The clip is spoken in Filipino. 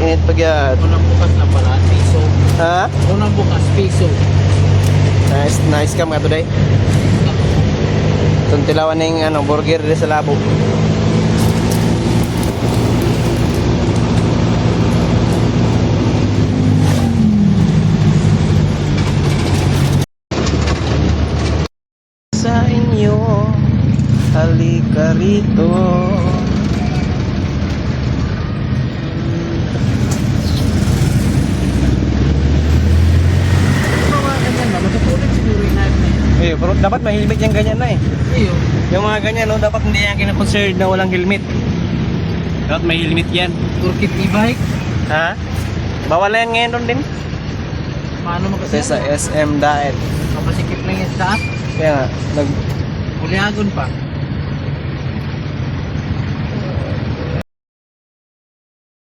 Init pag yan. Unang bukas na pala, piso. Ha? Unang bukas, piso. Nice cam nga today. Itong tilawan ng burger din sa labo. Sa inyo, halika rito. Mga ganyan ba? Matutulog siguro yung knife na yan. Pero dapat may helmet yung ganyan na eh. Ayun. Yung mga ganyan, no, dapat hindi yan kinakonsidered na walang helmet. Dapat may helmet yan. Turkey e-bike. Ha? Bawal na yan ngayon doon din. Paano mo Kasi kasi? sa SM Daet. Mapasikip lang yan sa taas. Kaya nga, Buliagon pa.